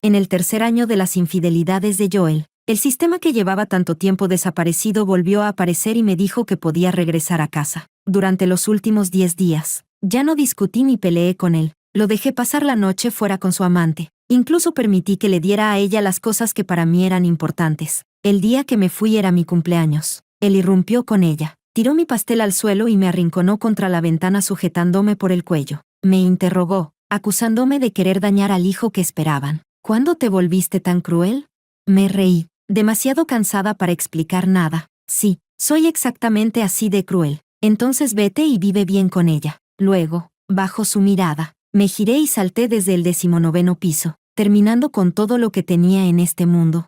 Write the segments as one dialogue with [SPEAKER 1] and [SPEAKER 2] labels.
[SPEAKER 1] En el tercer año de las infidelidades de Joel, el sistema que llevaba tanto tiempo desaparecido volvió a aparecer y me dijo que podía regresar a casa. Durante los últimos 10 días, ya no discutí ni peleé con él. Lo dejé pasar la noche fuera con su amante. Incluso permití que le diera a ella las cosas que para mí eran importantes. El día que me fui era mi cumpleaños. Él irrumpió con ella. Tiró mi pastel al suelo y me arrinconó contra la ventana sujetándome por el cuello. Me interrogó, acusándome de querer dañar al hijo que esperaban. ¿Cuándo te volviste tan cruel? Me reí, demasiado cansada para explicar nada. Sí, soy exactamente así de cruel. Entonces vete y vive bien con ella. Luego, bajo su mirada, me giré y salté desde el 19º piso, terminando con todo lo que tenía en este mundo.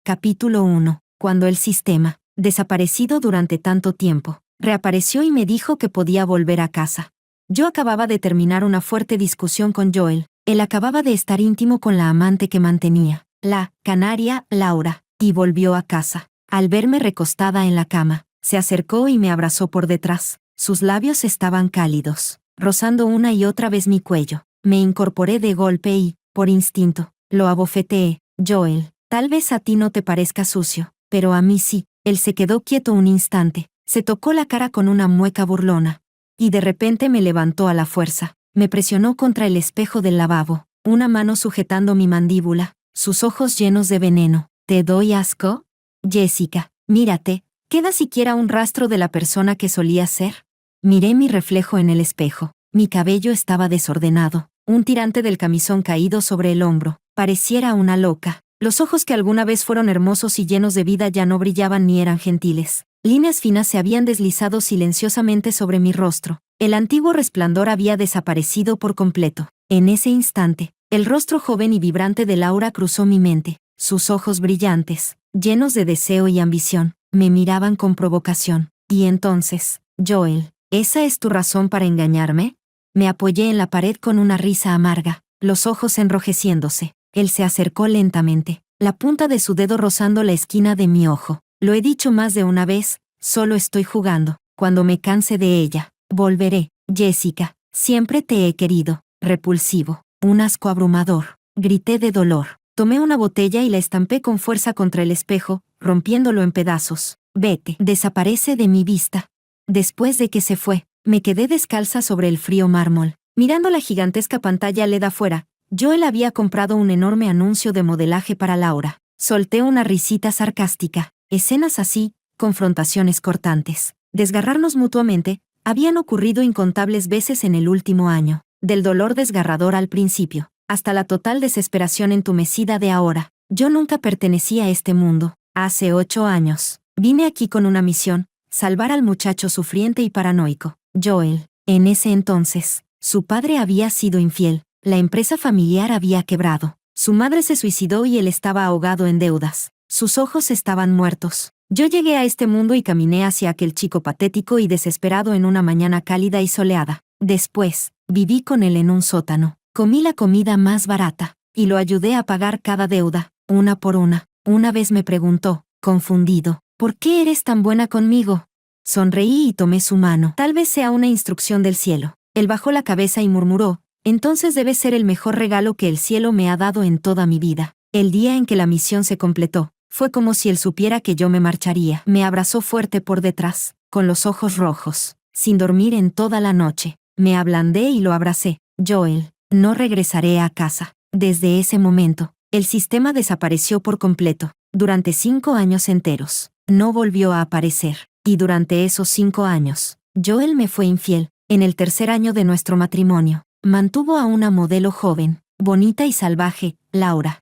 [SPEAKER 1] Capítulo 1. Cuando el sistema, desaparecido durante tanto tiempo, reapareció y me dijo que podía volver a casa. Yo acababa de terminar una fuerte discusión con Joel. Él acababa de estar íntimo con la amante que mantenía, la canaria Laura, y volvió a casa. Al verme recostada en la cama, se acercó y me abrazó por detrás. Sus labios estaban cálidos, rozando una y otra vez mi cuello. Me incorporé de golpe y, por instinto, lo abofeteé. Joel, tal vez a ti no te parezca sucio, pero a mí sí. Él se quedó quieto un instante, se tocó la cara con una mueca burlona, y de repente me levantó a la fuerza. Me presionó contra el espejo del lavabo, una mano sujetando mi mandíbula, sus ojos llenos de veneno. ¿Te doy asco? Jessica, mírate, ¿queda siquiera un rastro de la persona que solía ser? Miré mi reflejo en el espejo. Mi cabello estaba desordenado, un tirante del camisón caído sobre el hombro. Pareciera una loca. Los ojos que alguna vez fueron hermosos y llenos de vida ya no brillaban ni eran gentiles. Líneas finas se habían deslizado silenciosamente sobre mi rostro. El antiguo resplandor había desaparecido por completo. En ese instante, el rostro joven y vibrante de Laura cruzó mi mente. Sus ojos brillantes, llenos de deseo y ambición, me miraban con provocación. Y entonces, Joel, ¿esa es tu razón para engañarme? Me apoyé en la pared con una risa amarga, los ojos enrojeciéndose. Él se acercó lentamente, la punta de su dedo rozando la esquina de mi ojo. Lo he dicho más de una vez, solo estoy jugando. Cuando me canse de ella, volveré. Jessica, siempre te he querido. Repulsivo, un asco abrumador. Grité de dolor. Tomé una botella y la estampé con fuerza contra el espejo, rompiéndolo en pedazos. Vete. Desaparece de mi vista. Después de que se fue, me quedé descalza sobre el frío mármol, mirando la gigantesca pantalla LED afuera. Joel había comprado un enorme anuncio de modelaje para Laura. Solté una risita sarcástica. Escenas así, confrontaciones cortantes, desgarrarnos mutuamente, habían ocurrido incontables veces en el último año. Del dolor desgarrador al principio, hasta la total desesperación entumecida de ahora. Yo nunca pertenecía a este mundo. Hace 8 años, vine aquí con una misión, salvar al muchacho sufriente y paranoico, Joel. En ese entonces, su padre había sido infiel. La empresa familiar había quebrado. Su madre se suicidó y él estaba ahogado en deudas. Sus ojos estaban muertos. Yo llegué a este mundo y caminé hacia aquel chico patético y desesperado en una mañana cálida y soleada. Después, viví con él en un sótano. Comí la comida más barata, y lo ayudé a pagar cada deuda, una por una. Una vez me preguntó, confundido, ¿por qué eres tan buena conmigo? Sonreí y tomé su mano. Tal vez sea una instrucción del cielo. Él bajó la cabeza y murmuró, entonces debe ser el mejor regalo que el cielo me ha dado en toda mi vida. El día en que la misión se completó, fue como si él supiera que yo me marcharía. Me abrazó fuerte por detrás, con los ojos rojos, sin dormir en toda la noche. Me ablandé y lo abracé. Joel, no regresaré a casa. Desde ese momento, el sistema desapareció por completo. Durante 5 años enteros, no volvió a aparecer. Y durante esos 5 años, Joel me fue infiel. En el tercer año de nuestro matrimonio, mantuvo a una modelo joven, bonita y salvaje, Laura.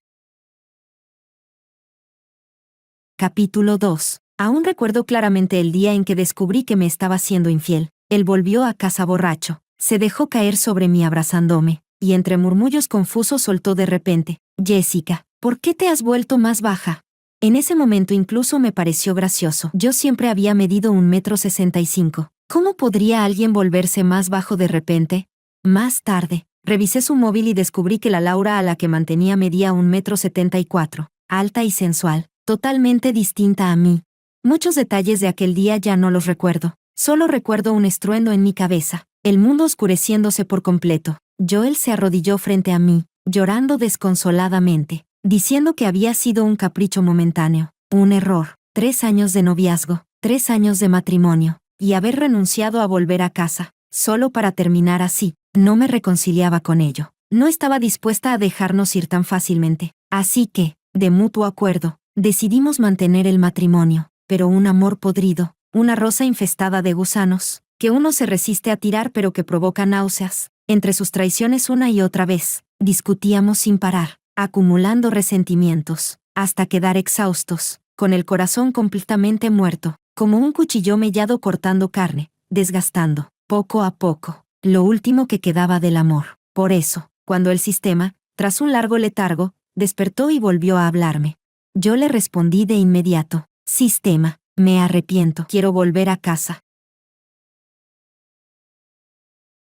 [SPEAKER 1] Capítulo 2. Aún recuerdo claramente el día en que descubrí que me estaba siendo infiel. Él volvió a casa borracho, se dejó caer sobre mí abrazándome, y entre murmullos confusos soltó de repente, Jessica, ¿por qué te has vuelto más baja? En ese momento incluso me pareció gracioso. Yo siempre había medido 1,65 m. ¿Cómo podría alguien volverse más bajo de repente? Más tarde, revisé su móvil y descubrí que la Laura a la que mantenía medía 1,74 m, alta y sensual, totalmente distinta a mí. Muchos detalles de aquel día ya no los recuerdo, solo recuerdo un estruendo en mi cabeza, el mundo oscureciéndose por completo. Joel se arrodilló frente a mí, llorando desconsoladamente, diciendo que había sido un capricho momentáneo, un error, 3 años de noviazgo, 3 años de matrimonio, y haber renunciado a volver a casa, solo para terminar así. No me reconciliaba con ello. No estaba dispuesta a dejarnos ir tan fácilmente. Así que, de mutuo acuerdo, decidimos mantener el matrimonio, pero un amor podrido, una rosa infestada de gusanos, que uno se resiste a tirar pero que provoca náuseas. Entre sus traiciones una y otra vez, discutíamos sin parar, acumulando resentimientos, hasta quedar exhaustos, con el corazón completamente muerto, como un cuchillo mellado cortando carne, desgastando, poco a poco, lo último que quedaba del amor. Por eso, cuando el sistema, tras un largo letargo, despertó y volvió a hablarme, yo le respondí de inmediato: sistema, me arrepiento, quiero volver a casa.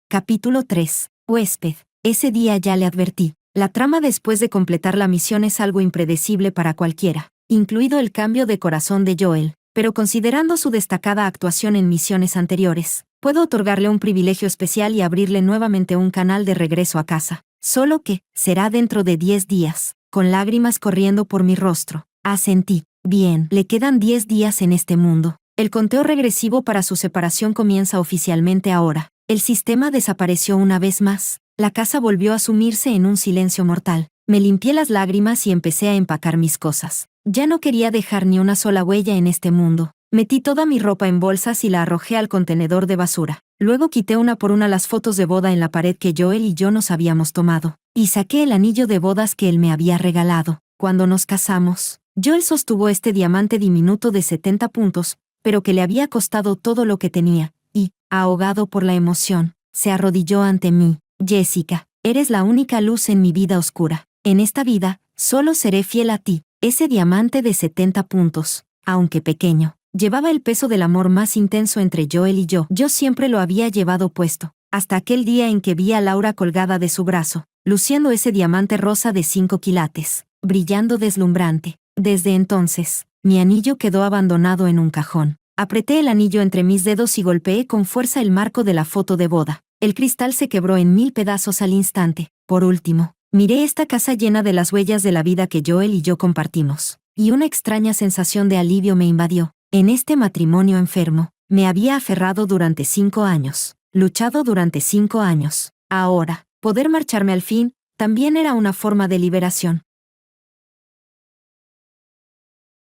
[SPEAKER 1] Capítulo 3. Huésped. Ese día ya le advertí. La trama después de completar la misión es algo impredecible para cualquiera, incluido el cambio de corazón de Joel, pero considerando su destacada actuación en misiones anteriores, puedo otorgarle un privilegio especial y abrirle nuevamente un canal de regreso a casa. Solo que, será dentro de 10 días, con lágrimas corriendo por mi rostro. Asentí. Bien, le quedan 10 días en este mundo. El conteo regresivo para su separación comienza oficialmente ahora. El sistema desapareció una vez más. La casa volvió a sumirse en un silencio mortal. Me limpié las lágrimas y empecé a empacar mis cosas. Ya no quería dejar ni una sola huella en este mundo. Metí toda mi ropa en bolsas y la arrojé al contenedor de basura. Luego quité una por una las fotos de boda en la pared que Joel y yo nos habíamos tomado. Y saqué el anillo de bodas que él me había regalado. Cuando nos casamos, Joel sostuvo este diamante diminuto de 70 puntos, pero que le había costado todo lo que tenía, y, ahogado por la emoción, se arrodilló ante mí. Jessica, eres la única luz en mi vida oscura. En esta vida, solo seré fiel a ti. Ese diamante de 70 puntos, aunque pequeño, llevaba el peso del amor más intenso entre Joel y yo. Yo siempre lo había llevado puesto, hasta aquel día en que vi a Laura colgada de su brazo, luciendo ese diamante rosa de 5 quilates, brillando deslumbrante. Desde entonces, mi anillo quedó abandonado en un cajón. Apreté el anillo entre mis dedos y golpeé con fuerza el marco de la foto de boda. El cristal se quebró en 1000 pedazos al instante. Por último, miré esta casa llena de las huellas de la vida que Joel y yo compartimos, y una extraña sensación de alivio me invadió. En este matrimonio enfermo, me había aferrado durante 5 años, luchado durante 5 años. Ahora, poder marcharme al fin, también era una forma de liberación.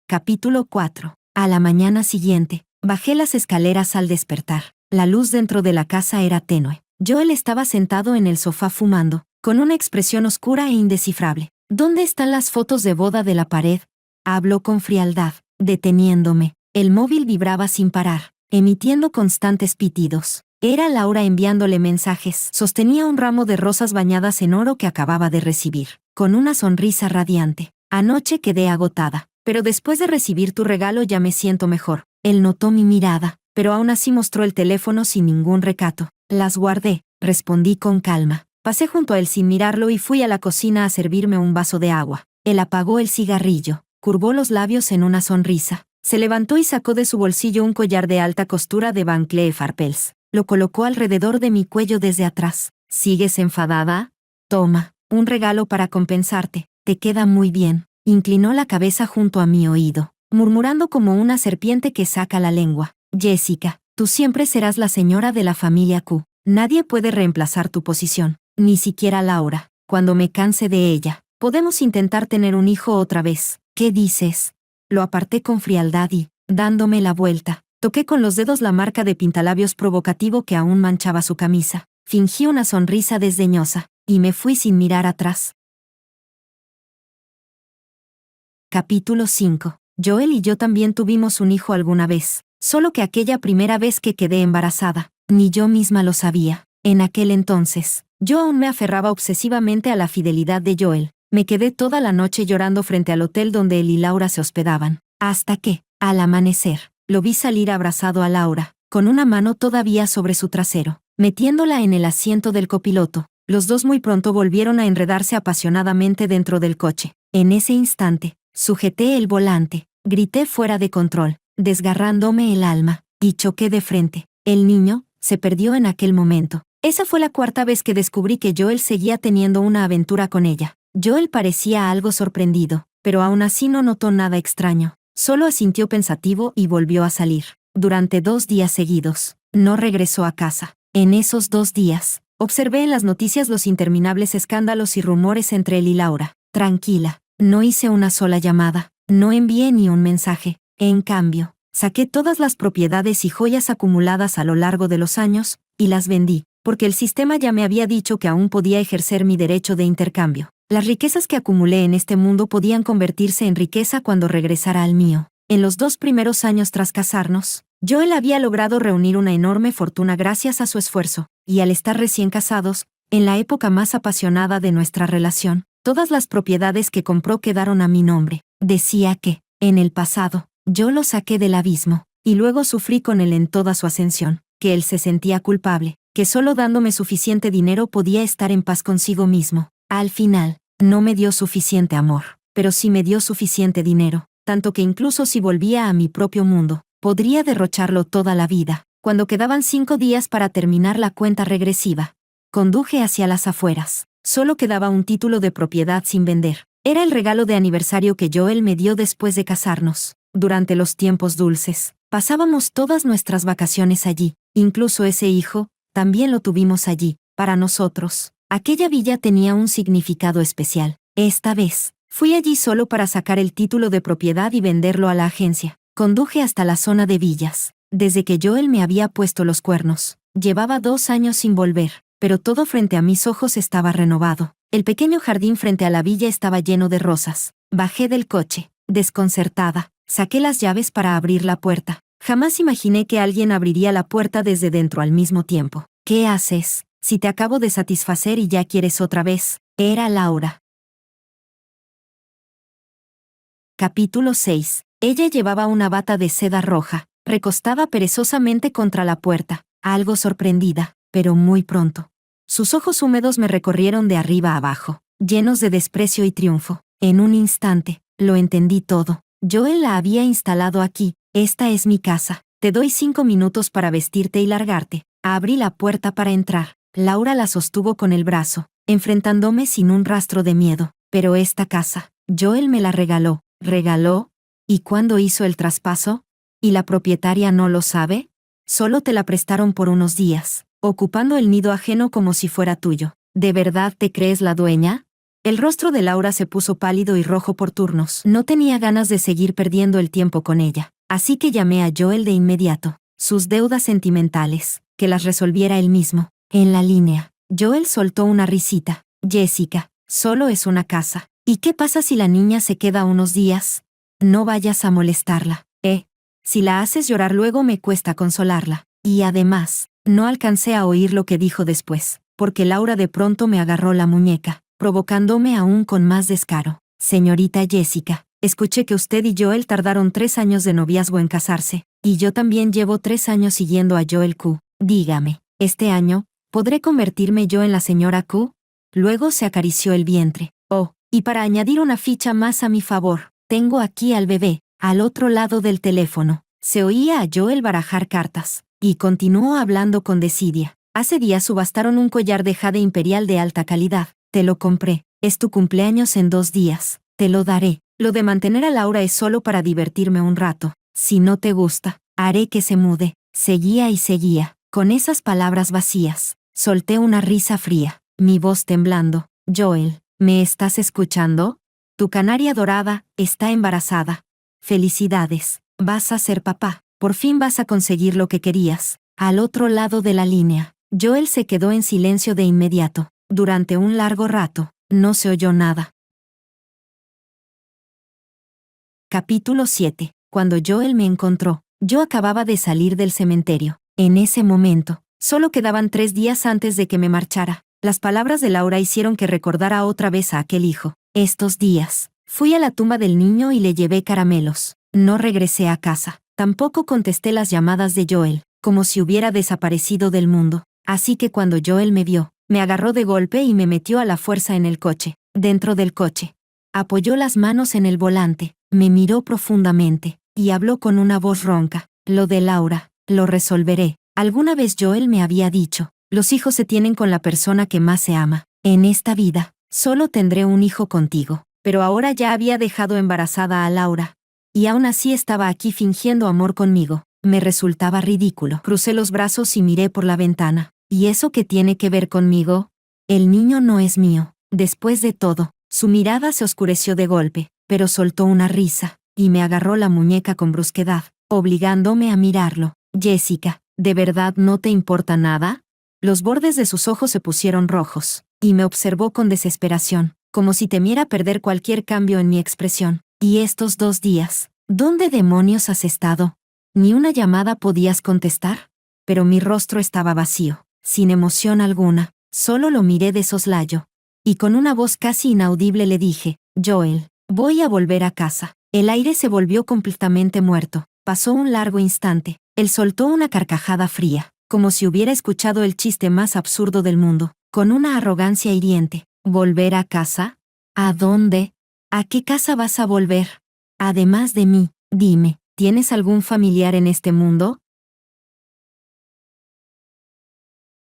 [SPEAKER 1] Capítulo 4. A la mañana siguiente, bajé las escaleras al despertar. La luz dentro de la casa era tenue. Joel estaba sentado en el sofá fumando, con una expresión oscura e indescifrable. ¿Dónde están las fotos de boda de la pared? Habló con frialdad, deteniéndome. El móvil vibraba sin parar, emitiendo constantes pitidos. Era Laura enviándole mensajes. Sostenía un ramo de rosas bañadas en oro que acababa de recibir, con una sonrisa radiante. Anoche quedé agotada, pero después de recibir tu regalo ya me siento mejor. Él notó mi mirada, pero aún así mostró el teléfono sin ningún recato. Las guardé, respondí con calma. Pasé junto a él sin mirarlo y fui a la cocina a servirme un vaso de agua. Él apagó el cigarrillo, curvó los labios en una sonrisa. Se levantó y sacó de su bolsillo un collar de alta costura de Van Cleef Arpels. Lo colocó alrededor de mi cuello desde atrás. ¿Sigues enfadada? Toma, un regalo para compensarte. Te queda muy bien. Inclinó la cabeza junto a mi oído, murmurando como una serpiente que saca la lengua. Jessica, tú siempre serás la señora de la familia Q. Nadie puede reemplazar tu posición, ni siquiera Laura. Cuando me canse de ella, podemos intentar tener un hijo otra vez. ¿Qué dices? Lo aparté con frialdad y, dándome la vuelta, toqué con los dedos la marca de pintalabios provocativo que aún manchaba su camisa. Fingí una sonrisa desdeñosa, y me fui sin mirar atrás. Capítulo 5. Joel y yo también tuvimos un hijo alguna vez, solo que aquella primera vez que quedé embarazada, ni yo misma lo sabía. En aquel entonces, yo aún me aferraba obsesivamente a la fidelidad de Joel. Me quedé toda la noche llorando frente al hotel donde él y Laura se hospedaban, hasta que, al amanecer, lo vi salir abrazado a Laura, con una mano todavía sobre su trasero, metiéndola en el asiento del copiloto. Los dos muy pronto volvieron a enredarse apasionadamente dentro del coche. En ese instante, sujeté el volante, grité fuera de control, desgarrándome el alma, y choqué de frente. El niño se perdió en aquel momento. Esa fue la cuarta vez que descubrí que Joel seguía teniendo una aventura con ella. Joel parecía algo sorprendido, pero aún así no notó nada extraño. Solo asintió pensativo y volvió a salir. Durante 2 días seguidos, no regresó a casa. En esos 2 días, observé en las noticias los interminables escándalos y rumores entre él y Laura. Tranquila, no hice una sola llamada, no envié ni un mensaje. En cambio, saqué todas las propiedades y joyas acumuladas a lo largo de los años, y las vendí, porque el sistema ya me había dicho que aún podía ejercer mi derecho de intercambio. Las riquezas que acumulé en este mundo podían convertirse en riqueza cuando regresara al mío. En los 2 primeros años tras casarnos, Joel había logrado reunir una enorme fortuna gracias a su esfuerzo, y al estar recién casados, en la época más apasionada de nuestra relación, todas las propiedades que compró quedaron a mi nombre. Decía que, en el pasado, yo lo saqué del abismo, y luego sufrí con él en toda su ascensión, que él se sentía culpable, que solo dándome suficiente dinero podía estar en paz consigo mismo. Al final, no me dio suficiente amor, pero sí me dio suficiente dinero, tanto que incluso si volvía a mi propio mundo, podría derrocharlo toda la vida. Cuando quedaban 5 días para terminar la cuenta regresiva, conduje hacia las afueras. Solo quedaba un título de propiedad sin vender. Era el regalo de aniversario que Joel me dio después de casarnos. Durante los tiempos dulces, pasábamos todas nuestras vacaciones allí. Incluso ese hijo, también lo tuvimos allí. Para nosotros, aquella villa tenía un significado especial. Esta vez, fui allí solo para sacar el título de propiedad y venderlo a la agencia. Conduje hasta la zona de villas. Desde que Joel me había puesto los cuernos, llevaba 2 años sin volver, pero todo frente a mis ojos estaba renovado. El pequeño jardín frente a la villa estaba lleno de rosas. Bajé del coche, desconcertada, saqué las llaves para abrir la puerta. Jamás imaginé que alguien abriría la puerta desde dentro al mismo tiempo. ¿Qué haces? Si te acabo de satisfacer y ya quieres otra vez. Era Laura. Capítulo 6. Ella llevaba una bata de seda roja, recostada perezosamente contra la puerta, algo sorprendida, pero muy pronto. Sus ojos húmedos me recorrieron de arriba a abajo, llenos de desprecio y triunfo. En un instante, lo entendí todo. Joel la había instalado aquí. Esta es mi casa. Te doy 5 minutos para vestirte y largarte. Abrí la puerta para entrar. Laura la sostuvo con el brazo, enfrentándome sin un rastro de miedo. Pero esta casa, Joel me la regaló. ¿Regaló? ¿Y cuándo hizo el traspaso? ¿Y la propietaria no lo sabe? Solo te la prestaron por unos días, ocupando el nido ajeno como si fuera tuyo. ¿De verdad te crees la dueña? El rostro de Laura se puso pálido y rojo por turnos. No tenía ganas de seguir perdiendo el tiempo con ella, así que llamé a Joel de inmediato. Sus deudas sentimentales, que las resolviera él mismo. En la línea, Joel soltó una risita. Jessica, solo es una casa. ¿Y qué pasa si la niña se queda unos días? No vayas a molestarla, ¿eh? Si la haces llorar luego me cuesta consolarla. Y además, no alcancé a oír lo que dijo después, porque Laura de pronto me agarró la muñeca, provocándome aún con más descaro. Señorita Jessica, escuché que usted y Joel tardaron 3 años de noviazgo en casarse, y yo también llevo 3 años siguiendo a Joel Q. Dígame, ¿este año podré convertirme yo en la señora Q? Luego se acarició el vientre. Oh, y para añadir una ficha más a mi favor, tengo aquí al bebé, al otro lado del teléfono. Se oía a Joel barajar cartas, y continuó hablando con desidia. Hace días subastaron un collar de jade imperial de alta calidad. Te lo compré. Es tu cumpleaños en 2 días. Te lo daré. Lo de mantener a Laura es solo para divertirme un rato. Si no te gusta, haré que se mude. Seguía y seguía. Con esas palabras vacías, solté una risa fría, mi voz temblando. Joel, ¿me estás escuchando? Tu canaria dorada está embarazada. Felicidades, vas a ser papá. Por fin vas a conseguir lo que querías. Al otro lado de la línea, Joel se quedó en silencio de inmediato. Durante un largo rato, no se oyó nada. Capítulo 7. Cuando Joel me encontró, yo acababa de salir del cementerio. En ese momento, solo quedaban 3 días antes de que me marchara. Las palabras de Laura hicieron que recordara otra vez a aquel hijo. Estos días, fui a la tumba del niño y le llevé caramelos. No regresé a casa. Tampoco contesté las llamadas de Joel, como si hubiera desaparecido del mundo. Así que cuando Joel me vio, me agarró de golpe y me metió a la fuerza en el coche. Dentro del coche, apoyó las manos en el volante, me miró profundamente, y habló con una voz ronca. Lo de Laura, lo resolveré. Alguna vez Joel me había dicho, Los hijos se tienen con la persona que más se ama. En esta vida, solo tendré un hijo contigo. Pero ahora ya había dejado embarazada a Laura. Y aún así estaba aquí fingiendo amor conmigo. Me resultaba ridículo. Crucé los brazos y miré por la ventana. ¿Y eso qué tiene que ver conmigo? El niño no es mío. Después de todo, su mirada se oscureció de golpe, pero soltó una risa, y me agarró la muñeca con brusquedad, obligándome a mirarlo. Jessica, ¿de verdad no te importa nada? Los bordes de sus ojos se pusieron rojos, y me observó con desesperación, como si temiera perder cualquier cambio en mi expresión. ¿Y estos 2 días? ¿Dónde demonios has estado? ¿Ni una llamada podías contestar? Pero mi rostro estaba vacío, sin emoción alguna, solo lo miré de soslayo. Y con una voz casi inaudible le dije, Joel, voy a volver a casa. El aire se volvió completamente muerto. Pasó un largo instante. Él soltó una carcajada fría, como si hubiera escuchado el chiste más absurdo del mundo, con una arrogancia hiriente. ¿Volver a casa? ¿A dónde? ¿A qué casa vas a volver? Además de mí, dime, ¿tienes algún familiar en este mundo?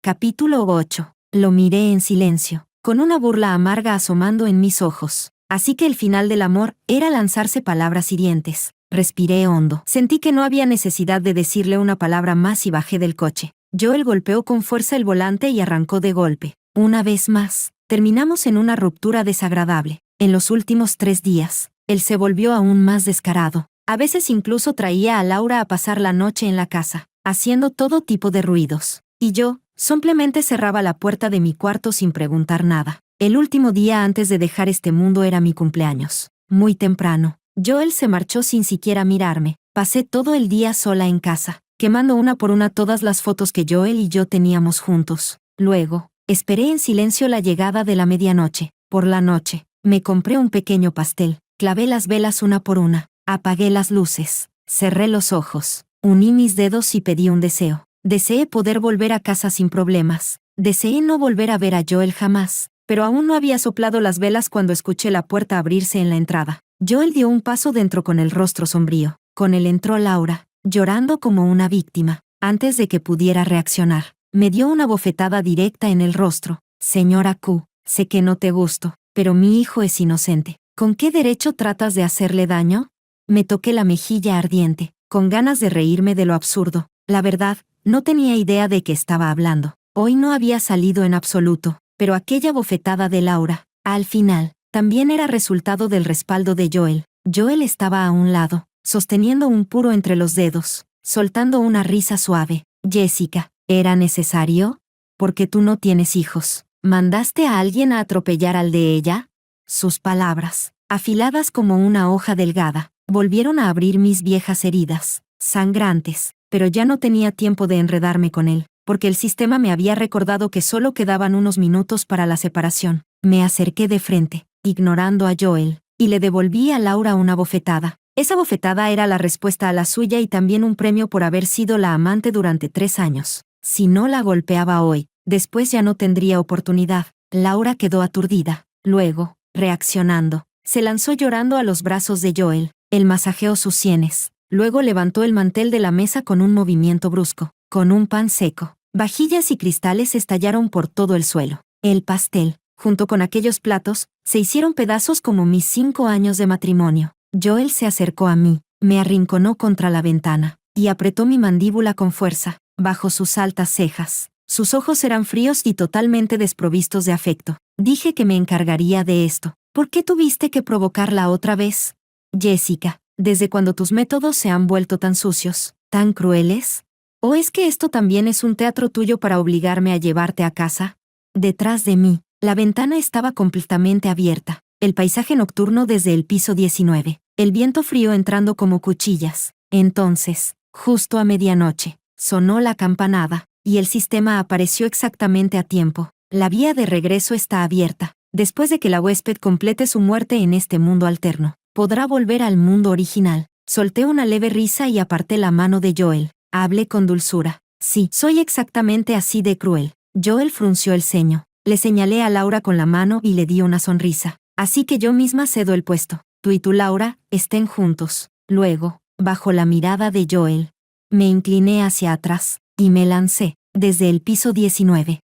[SPEAKER 1] Capítulo 8. Lo miré en silencio, con una burla amarga asomando en mis ojos. Así que el final del amor era lanzarse palabras hirientes. Respiré hondo. Sentí que no había necesidad de decirle una palabra más y bajé del coche. Joel golpeó con fuerza el volante y arrancó de golpe. Una vez más, terminamos en una ruptura desagradable. En los últimos 3 días, él se volvió aún más descarado. A veces incluso traía a Laura a pasar la noche en la casa, haciendo todo tipo de ruidos. Y yo, simplemente cerraba la puerta de mi cuarto sin preguntar nada. El último día antes de dejar este mundo era mi cumpleaños. Muy temprano, Joel se marchó sin siquiera mirarme. Pasé todo el día sola en casa, quemando una por una todas las fotos que Joel y yo teníamos juntos. Luego, esperé en silencio la llegada de la medianoche. Por la noche, me compré un pequeño pastel, clavé las velas una por una, apagué las luces, cerré los ojos, uní mis dedos y pedí un deseo. Deseé poder volver a casa sin problemas. Deseé no volver a ver a Joel jamás. Pero aún no había soplado las velas cuando escuché la puerta abrirse en la entrada. Joel dio un paso dentro con el rostro sombrío. Con él entró Laura, llorando como una víctima. Antes de que pudiera reaccionar, me dio una bofetada directa en el rostro. Señora Q, sé que no te gusto, pero mi hijo es inocente. ¿Con qué derecho tratas de hacerle daño? Me toqué la mejilla ardiente, con ganas de reírme de lo absurdo. La verdad, no tenía idea de qué estaba hablando. Hoy no había salido en absoluto. Pero aquella bofetada de Laura, al final, también era resultado del respaldo de Joel. Joel estaba a un lado, sosteniendo un puro entre los dedos, soltando una risa suave. Jessica, ¿era necesario? Porque tú no tienes hijos. ¿Mandaste a alguien a atropellar al de ella? Sus palabras, afiladas como una hoja delgada, volvieron a abrir mis viejas heridas, sangrantes, pero ya no tenía tiempo de enredarme con él, porque el sistema me había recordado que solo quedaban unos minutos para la separación. Me acerqué de frente, ignorando a Joel, y le devolví a Laura una bofetada. Esa bofetada era la respuesta a la suya y también un premio por haber sido la amante durante 3 años. Si no la golpeaba hoy, después ya no tendría oportunidad. Laura quedó aturdida. Luego, reaccionando, se lanzó llorando a los brazos de Joel. Él masajeó sus sienes. Luego levantó el mantel de la mesa con un movimiento brusco. Con un pan seco, vajillas y cristales estallaron por todo el suelo. El pastel, junto con aquellos platos, se hicieron pedazos como mis 5 años de matrimonio. Joel se acercó a mí, me arrinconó contra la ventana, y apretó mi mandíbula con fuerza, bajo sus altas cejas. Sus ojos eran fríos y totalmente desprovistos de afecto. Dije que me encargaría de esto. ¿Por qué tuviste que provocarla otra vez? Jessica, ¿desde cuando tus métodos se han vuelto tan sucios, tan crueles? ¿O es que esto también es un teatro tuyo para obligarme a llevarte a casa? Detrás de mí, la ventana estaba completamente abierta. El paisaje nocturno desde el piso 19. El viento frío entrando como cuchillas. Entonces, justo a medianoche, sonó la campanada, y el sistema apareció exactamente a tiempo. La vía de regreso está abierta. Después de que la huésped complete su muerte en este mundo alterno, podrá volver al mundo original. Solté una leve risa y aparté la mano de Joel. Hablé con dulzura. Sí, soy exactamente así de cruel. Joel frunció el ceño. Le señalé a Laura con la mano y le di una sonrisa. Así que yo misma cedo el puesto. Tú y tu Laura, estén juntos. Luego, bajo la mirada de Joel, me incliné hacia atrás, y me lancé, desde el piso 19.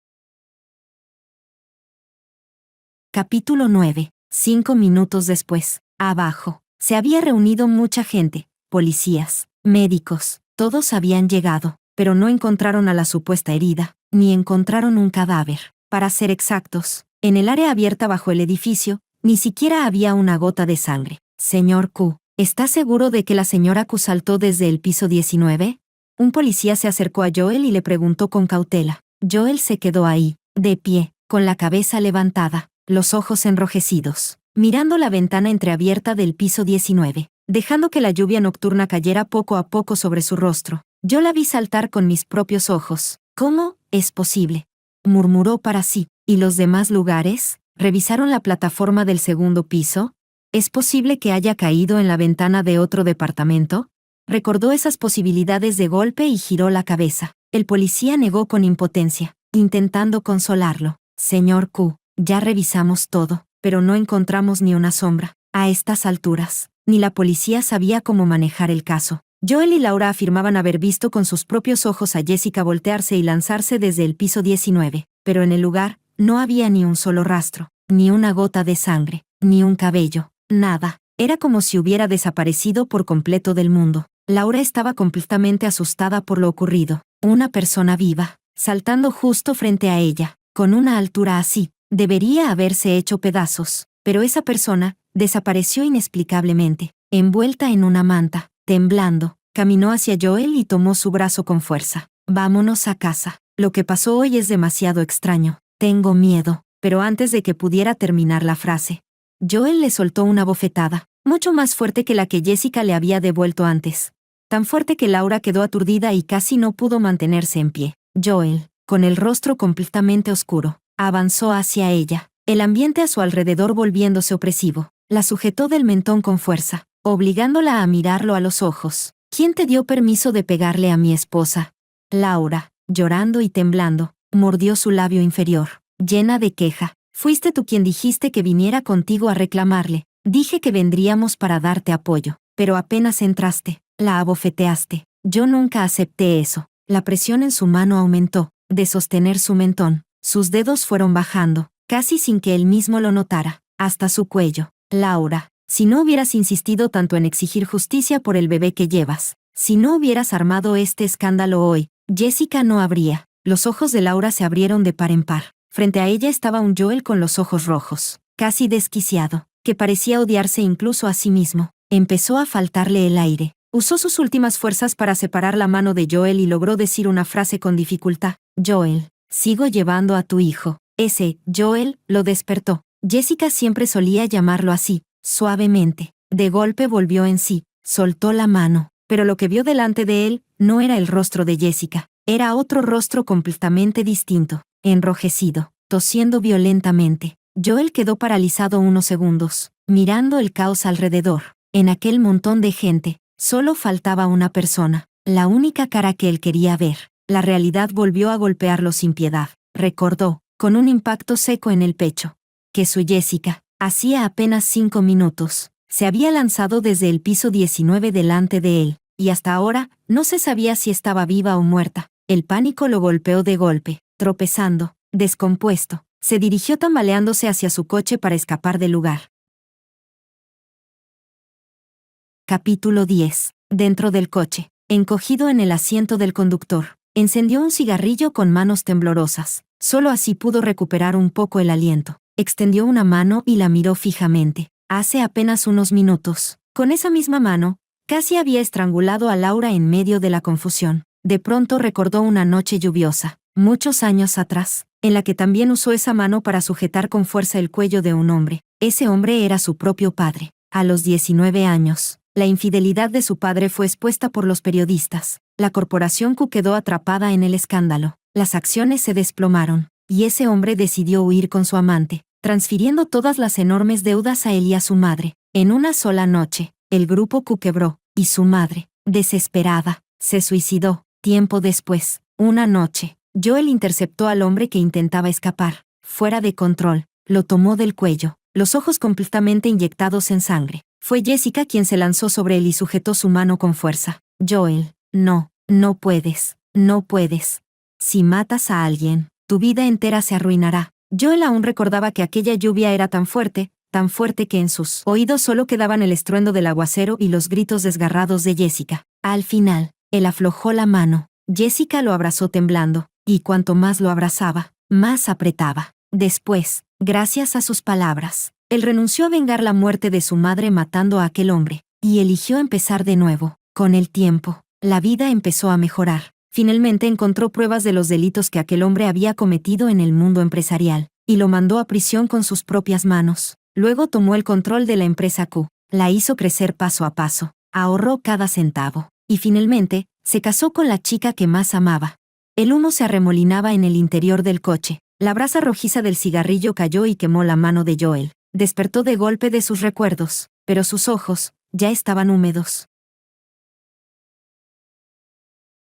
[SPEAKER 1] Capítulo 9. 5 minutos después. Abajo. Se había reunido mucha gente, policías, médicos, todos habían llegado, pero no encontraron a la supuesta herida, ni encontraron un cadáver. Para ser exactos, en el área abierta bajo el edificio, ni siquiera había una gota de sangre. Señor Q, ¿está seguro de que la señora Q saltó desde el piso 19? Un policía se acercó a Joel y le preguntó con cautela. Joel se quedó ahí, de pie, con la cabeza levantada, los ojos enrojecidos, mirando la ventana entreabierta del piso 19, dejando que la lluvia nocturna cayera poco a poco sobre su rostro. Yo la vi saltar con mis propios ojos. ¿Cómo es posible?, murmuró para sí. ¿Y los demás lugares? ¿Revisaron la plataforma del segundo piso? ¿Es posible que haya caído en la ventana de otro departamento? Recordó esas posibilidades de golpe y giró la cabeza. El policía negó con impotencia, intentando consolarlo. Señor Q, ya revisamos todo, pero no encontramos ni una sombra. A estas alturas, ni la policía sabía cómo manejar el caso. Joel y Laura afirmaban haber visto con sus propios ojos a Jessica voltearse y lanzarse desde el piso 19, pero en el lugar no había ni un solo rastro, ni una gota de sangre, ni un cabello, nada. Era como si hubiera desaparecido por completo del mundo. Laura estaba completamente asustada por lo ocurrido. Una persona viva, saltando justo frente a ella, con una altura así, debería haberse hecho pedazos, pero esa persona desapareció inexplicablemente, envuelta en una manta, temblando. Caminó hacia Joel y tomó su brazo con fuerza. Vámonos a casa. Lo que pasó hoy es demasiado extraño. Tengo miedo. Pero antes de que pudiera terminar la frase, Joel le soltó una bofetada, mucho más fuerte que la que Jessica le había devuelto antes. Tan fuerte que Laura quedó aturdida y casi no pudo mantenerse en pie. Joel, con el rostro completamente oscuro, avanzó hacia ella, el ambiente a su alrededor volviéndose opresivo. La sujetó del mentón con fuerza, obligándola a mirarlo a los ojos. ¿Quién te dio permiso de pegarle a mi esposa? Laura, llorando y temblando, mordió su labio inferior, llena de queja. Fuiste tú quien dijiste que viniera contigo a reclamarle. Dije que vendríamos para darte apoyo, pero apenas entraste, la abofeteaste. Yo nunca acepté eso. La presión en su mano aumentó, de sostener su mentón. Sus dedos fueron bajando, casi sin que él mismo lo notara, hasta su cuello. Laura, si no hubieras insistido tanto en exigir justicia por el bebé que llevas, si no hubieras armado este escándalo hoy, Jessica no habría. Los ojos de Laura se abrieron de par en par. Frente a ella estaba un Joel con los ojos rojos, casi desquiciado, que parecía odiarse incluso a sí mismo. Empezó a faltarle el aire. Usó sus últimas fuerzas para separar la mano de Joel y logró decir una frase con dificultad. Joel, sigo llevando a tu hijo. Ese, Joel, lo despertó. Jessica siempre solía llamarlo así, suavemente. De golpe volvió en sí, soltó la mano, pero lo que vio delante de él no era el rostro de Jessica, era otro rostro completamente distinto, enrojecido, tosiendo violentamente. Joel quedó paralizado unos segundos, mirando el caos alrededor. En aquel montón de gente, solo faltaba una persona, la única cara que él quería ver. La realidad volvió a golpearlo sin piedad. Recordó, con un impacto seco en el pecho, que su Jessica, hacía apenas 5 minutos, se había lanzado desde el piso 19 delante de él, y hasta ahora no se sabía si estaba viva o muerta. El pánico lo golpeó de golpe. Tropezando, descompuesto, se dirigió tambaleándose hacia su coche para escapar del lugar. Capítulo 10. Dentro del coche, encogido en el asiento del conductor, encendió un cigarrillo con manos temblorosas. Solo así pudo recuperar un poco el aliento. Extendió una mano y la miró fijamente. Hace apenas unos minutos, con esa misma mano, casi había estrangulado a Laura en medio de la confusión. De pronto recordó una noche lluviosa, muchos años atrás, en la que también usó esa mano para sujetar con fuerza el cuello de un hombre. Ese hombre era su propio padre. A los 19 años, la infidelidad de su padre fue expuesta por los periodistas. La corporación Q quedó atrapada en el escándalo. Las acciones se desplomaron, y ese hombre decidió huir con su amante, transfiriendo todas las enormes deudas a él y a su madre. En una sola noche, el grupo Q quebró, y su madre, desesperada, se suicidó. Tiempo después, una noche, Joel interceptó al hombre que intentaba escapar. Fuera de control, lo tomó del cuello, los ojos completamente inyectados en sangre. Fue Jessica quien se lanzó sobre él y sujetó su mano con fuerza. Joel, no, no puedes, no puedes. Si matas a alguien, tu vida entera se arruinará. Joel aún recordaba que aquella lluvia era tan fuerte que en sus oídos solo quedaban el estruendo del aguacero y los gritos desgarrados de Jessica. Al final, él aflojó la mano. Jessica lo abrazó temblando, y cuanto más lo abrazaba, más apretaba. Después, gracias a sus palabras, él renunció a vengar la muerte de su madre matando a aquel hombre, y eligió empezar de nuevo. Con el tiempo, la vida empezó a mejorar. Finalmente encontró pruebas de los delitos que aquel hombre había cometido en el mundo empresarial, y lo mandó a prisión con sus propias manos. Luego tomó el control de la empresa Q, la hizo crecer paso a paso, ahorró cada centavo, y finalmente, se casó con la chica que más amaba. El humo se arremolinaba en el interior del coche, la brasa rojiza del cigarrillo cayó y quemó la mano de Joel. Despertó de golpe de sus recuerdos, pero sus ojos ya estaban húmedos.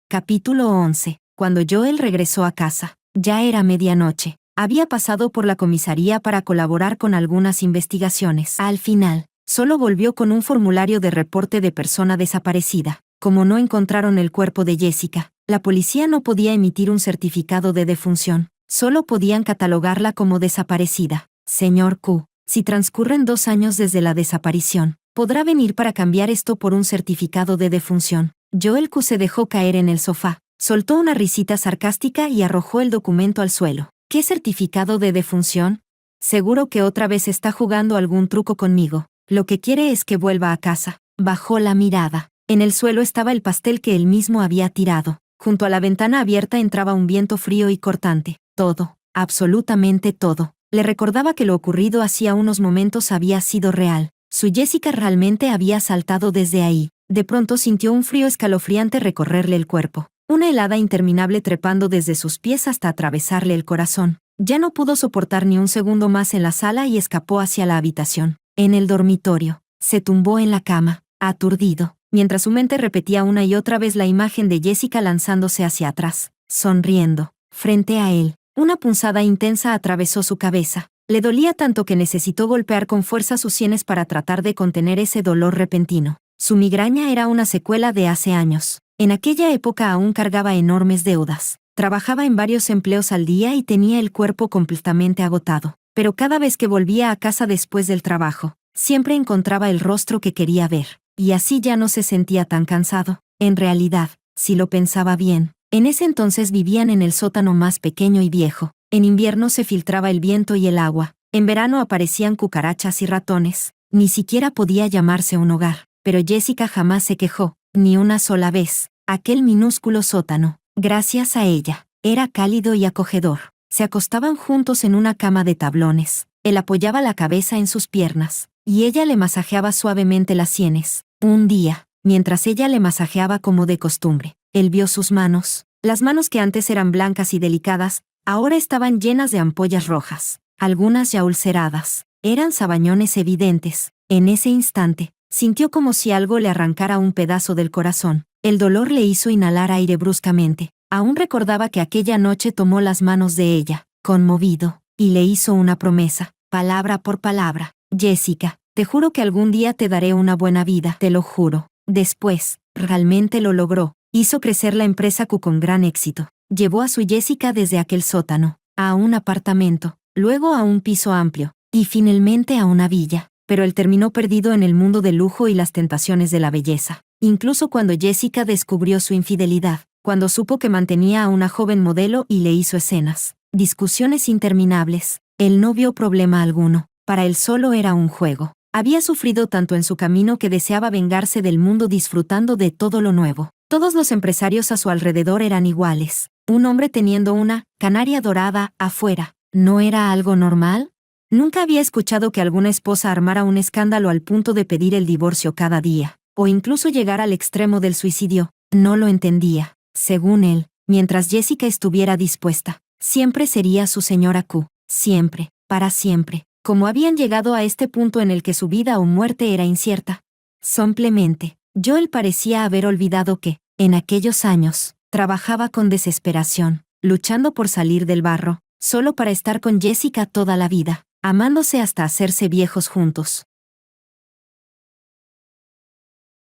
[SPEAKER 1] Capítulo 11. Cuando Joel regresó a casa, ya era medianoche. Había pasado por la comisaría para colaborar con algunas investigaciones. Al final, solo volvió con un formulario de reporte de persona desaparecida. Como no encontraron el cuerpo de Jessica, la policía no podía emitir un certificado de defunción. Solo podían catalogarla como desaparecida. Señor Q, si transcurren 2 años desde la desaparición, ¿podrá venir para cambiar esto por un certificado de defunción? Joel Q se dejó caer en el sofá, soltó una risita sarcástica y arrojó el documento al suelo. ¿Qué certificado de defunción? Seguro que otra vez está jugando algún truco conmigo. Lo que quiere es que vuelva a casa. Bajó la mirada. En el suelo estaba el pastel que él mismo había tirado. Junto a la ventana abierta entraba un viento frío y cortante. Todo, absolutamente todo, le recordaba que lo ocurrido hacía unos momentos había sido real. Su Jessica realmente había saltado desde ahí. De pronto sintió un frío escalofriante recorrerle el cuerpo. Una helada interminable trepando desde sus pies hasta atravesarle el corazón. Ya no pudo soportar ni un segundo más en la sala y escapó hacia la habitación. En el dormitorio, se tumbó en la cama, aturdido, mientras su mente repetía una y otra vez la imagen de Jessica lanzándose hacia atrás, sonriendo, frente a él. Una punzada intensa atravesó su cabeza. Le dolía tanto que necesitó golpear con fuerza sus sienes para tratar de contener ese dolor repentino. Su migraña era una secuela de hace años. En aquella época aún cargaba enormes deudas. Trabajaba en varios empleos al día y tenía el cuerpo completamente agotado. Pero cada vez que volvía a casa después del trabajo, siempre encontraba el rostro que quería ver. Y así ya no se sentía tan cansado. En realidad, si lo pensaba bien, en ese entonces vivían en el sótano más pequeño y viejo. En invierno se filtraba el viento y el agua. En verano aparecían cucarachas y ratones. Ni siquiera podía llamarse un hogar. Pero Jessica jamás se quejó, ni una sola vez. Aquel minúsculo sótano, gracias a ella, era cálido y acogedor. Se acostaban juntos en una cama de tablones. Él apoyaba la cabeza en sus piernas, y ella le masajeaba suavemente las sienes. Un día, mientras ella le masajeaba como de costumbre, él vio sus manos. Las manos que antes eran blancas y delicadas, ahora estaban llenas de ampollas rojas, algunas ya ulceradas. Eran sabañones evidentes. En ese instante, sintió como si algo le arrancara un pedazo del corazón. El dolor le hizo inhalar aire bruscamente. Aún recordaba que aquella noche tomó las manos de ella, conmovido, y le hizo una promesa, palabra por palabra. Jessica, te juro que algún día te daré una buena vida, te lo juro. Después, realmente lo logró. Hizo crecer la empresa Q con gran éxito. Llevó a su Jessica desde aquel sótano, a un apartamento, luego a un piso amplio, y finalmente a una villa. Pero él terminó perdido en el mundo del lujo y las tentaciones de la belleza. Incluso cuando Jessica descubrió su infidelidad, cuando supo que mantenía a una joven modelo y le hizo escenas, discusiones interminables, él no vio problema alguno. Para él solo era un juego. Había sufrido tanto en su camino que deseaba vengarse del mundo disfrutando de todo lo nuevo. Todos los empresarios a su alrededor eran iguales. Un hombre teniendo una canaria dorada afuera, ¿no era algo normal? Nunca había escuchado que alguna esposa armara un escándalo al punto de pedir el divorcio cada día, o incluso llegar al extremo del suicidio. No lo entendía. Según él, mientras Jessica estuviera dispuesta, siempre sería su señora Q. Siempre, para siempre. Como habían llegado a este punto en el que su vida o muerte era incierta. Simplemente, Joel parecía haber olvidado que, en aquellos años, trabajaba con desesperación, luchando por salir del barro, solo para estar con Jessica toda la vida, amándose hasta hacerse viejos juntos.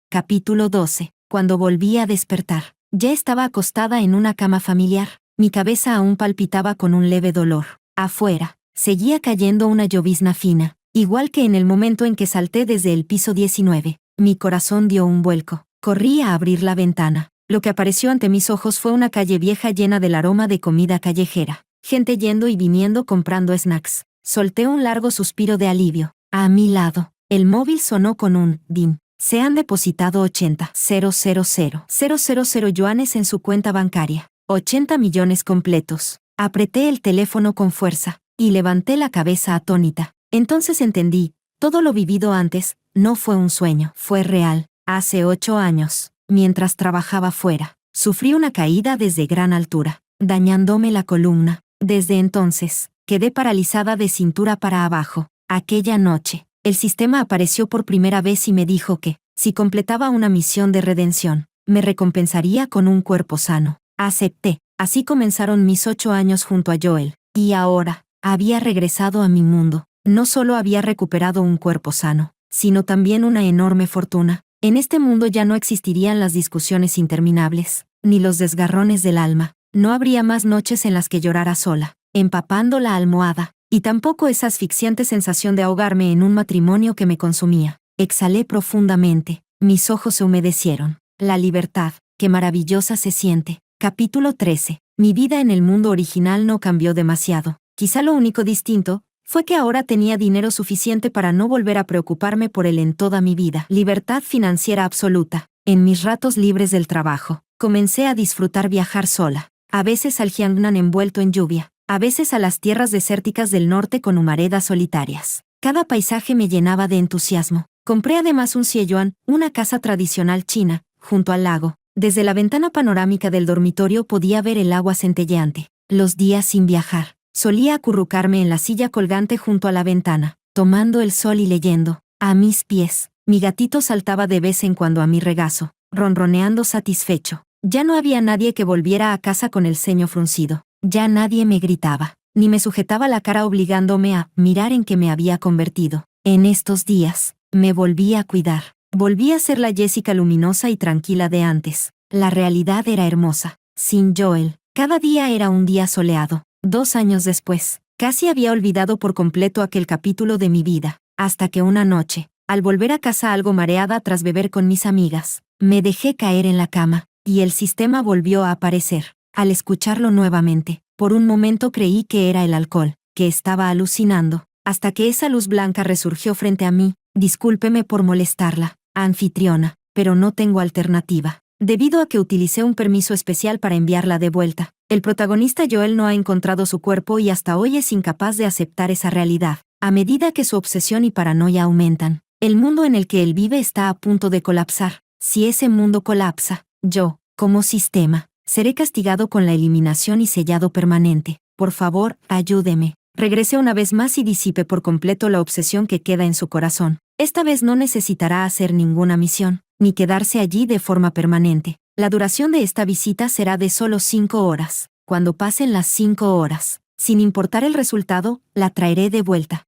[SPEAKER 1] Capítulo 12. Cuando volví a despertar, ya estaba acostada en una cama familiar. Mi cabeza aún palpitaba con un leve dolor. Afuera, seguía cayendo una llovizna fina, igual que en el momento en que salté desde el piso 19. Mi corazón dio un vuelco. Corrí a abrir la ventana. Lo que apareció ante mis ojos fue una calle vieja llena del aroma de comida callejera. Gente yendo y viniendo comprando snacks. Solté un largo suspiro de alivio. A mi lado, el móvil sonó con un ding. Se han depositado 80,000 yuanes en su cuenta bancaria. 80 millones completos. Apreté el teléfono con fuerza y levanté la cabeza atónita. Entonces entendí, todo lo vivido antes no fue un sueño, fue real. Hace 8 años, mientras trabajaba fuera, sufrí una caída desde gran altura, dañándome la columna. Desde entonces, quedé paralizada de cintura para abajo. Aquella noche, el sistema apareció por primera vez y me dijo que, si completaba una misión de redención, me recompensaría con un cuerpo sano. Acepté. Así comenzaron mis 8 años junto a Joel. Y ahora, había regresado a mi mundo. No solo había recuperado un cuerpo sano, sino también una enorme fortuna. En este mundo ya no existirían las discusiones interminables, ni los desgarrones del alma. No habría más noches en las que llorara sola, empapando la almohada, y tampoco esa asfixiante sensación de ahogarme en un matrimonio que me consumía. Exhalé profundamente, mis ojos se humedecieron. La libertad, qué maravillosa se siente. Capítulo 13. Mi vida en el mundo original no cambió demasiado. Quizá lo único distinto fue que ahora tenía dinero suficiente para no volver a preocuparme por él en toda mi vida. Libertad financiera absoluta. En mis ratos libres del trabajo, comencé a disfrutar viajar sola. A veces al Jiangnan envuelto en lluvia, a veces a las tierras desérticas del norte con humaredas solitarias. Cada paisaje me llenaba de entusiasmo. Compré además un Xiyuan, una casa tradicional china, junto al lago. Desde la ventana panorámica del dormitorio podía ver el agua centelleante. Los días sin viajar, solía acurrucarme en la silla colgante junto a la ventana, tomando el sol y leyendo. A mis pies, mi gatito saltaba de vez en cuando a mi regazo, ronroneando satisfecho. Ya no había nadie que volviera a casa con el ceño fruncido. Ya nadie me gritaba, ni me sujetaba la cara obligándome a mirar en qué me había convertido. En estos días, me volví a cuidar. Volví a ser la Jessica luminosa y tranquila de antes. La realidad era hermosa. Sin Joel, cada día era un día soleado. 2 años después, casi había olvidado por completo aquel capítulo de mi vida, hasta que una noche, al volver a casa algo mareada tras beber con mis amigas, me dejé caer en la cama, y el sistema volvió a aparecer. Al escucharlo nuevamente, por un momento creí que era el alcohol, que estaba alucinando, hasta que esa luz blanca resurgió frente a mí. Discúlpeme por molestarla, anfitriona, pero no tengo alternativa. Debido a que utilicé un permiso especial para enviarla de vuelta, el protagonista Joel no ha encontrado su cuerpo y hasta hoy es incapaz de aceptar esa realidad. A medida que su obsesión y paranoia aumentan, el mundo en el que él vive está a punto de colapsar. Si ese mundo colapsa, yo, como sistema, seré castigado con la eliminación y sellado permanente. Por favor, ayúdeme. Regresé una vez más y disipe por completo la obsesión que queda en su corazón. Esta vez no necesitará hacer ninguna misión, ni quedarse allí de forma permanente. La duración de esta visita será de solo 5 horas. Cuando pasen las 5 horas, sin importar el resultado, la traeré de vuelta.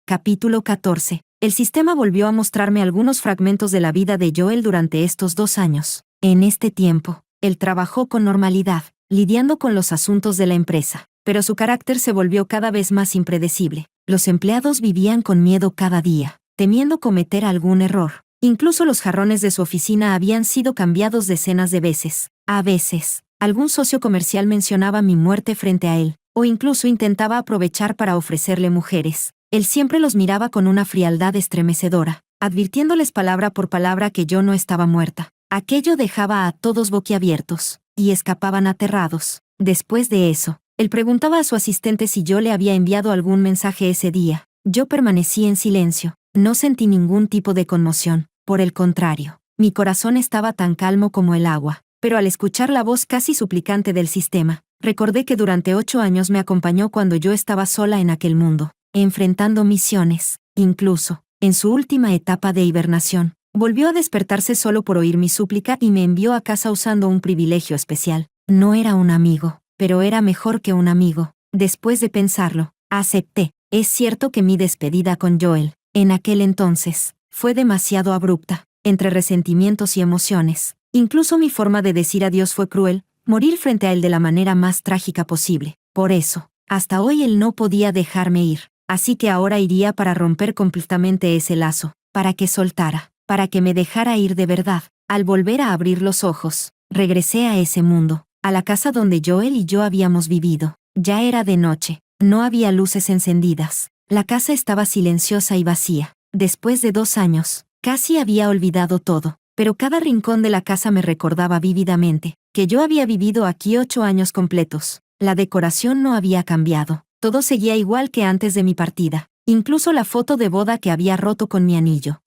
[SPEAKER 1] Capítulo 14. El sistema volvió a mostrarme algunos fragmentos de la vida de Joel durante estos 2 años. En este tiempo, él trabajó con normalidad, lidiando con los asuntos de la empresa, pero su carácter se volvió cada vez más impredecible. Los empleados vivían con miedo cada día, temiendo cometer algún error. Incluso los jarrones de su oficina habían sido cambiados decenas de veces. A veces, algún socio comercial mencionaba mi muerte frente a él, o incluso intentaba aprovechar para ofrecerle mujeres. Él siempre los miraba con una frialdad estremecedora, advirtiéndoles palabra por palabra que yo no estaba muerta. Aquello dejaba a todos boquiabiertos, y escapaban aterrados. Después de eso, él preguntaba a su asistente si yo le había enviado algún mensaje ese día. Yo permanecí en silencio. No sentí ningún tipo de conmoción. Por el contrario, mi corazón estaba tan calmo como el agua. Pero al escuchar la voz casi suplicante del sistema, recordé que durante 8 años me acompañó cuando yo estaba sola en aquel mundo, enfrentando misiones. Incluso, en su última etapa de hibernación, volvió a despertarse solo por oír mi súplica y me envió a casa usando un privilegio especial. No era un amigo, pero era mejor que un amigo. Después de pensarlo, acepté. Es cierto que mi despedida con Joel, en aquel entonces, fue demasiado abrupta. Entre resentimientos y emociones, Incluso mi forma de decir adiós fue cruel, morir frente a él de la manera más trágica posible. Por eso, hasta hoy él no podía dejarme ir. Así que ahora iría para romper completamente ese lazo, para que soltara, para que me dejara ir de verdad. Al volver a abrir los ojos, regresé a ese mundo, a la casa donde Joel y yo habíamos vivido. Ya era de noche, no había luces encendidas. La casa estaba silenciosa y vacía. Después de 2 años, casi había olvidado todo, pero cada rincón de la casa me recordaba vívidamente que yo había vivido aquí 8 años completos. La decoración no había cambiado, todo seguía igual que antes de mi partida, incluso la foto de boda que había roto con mi anillo.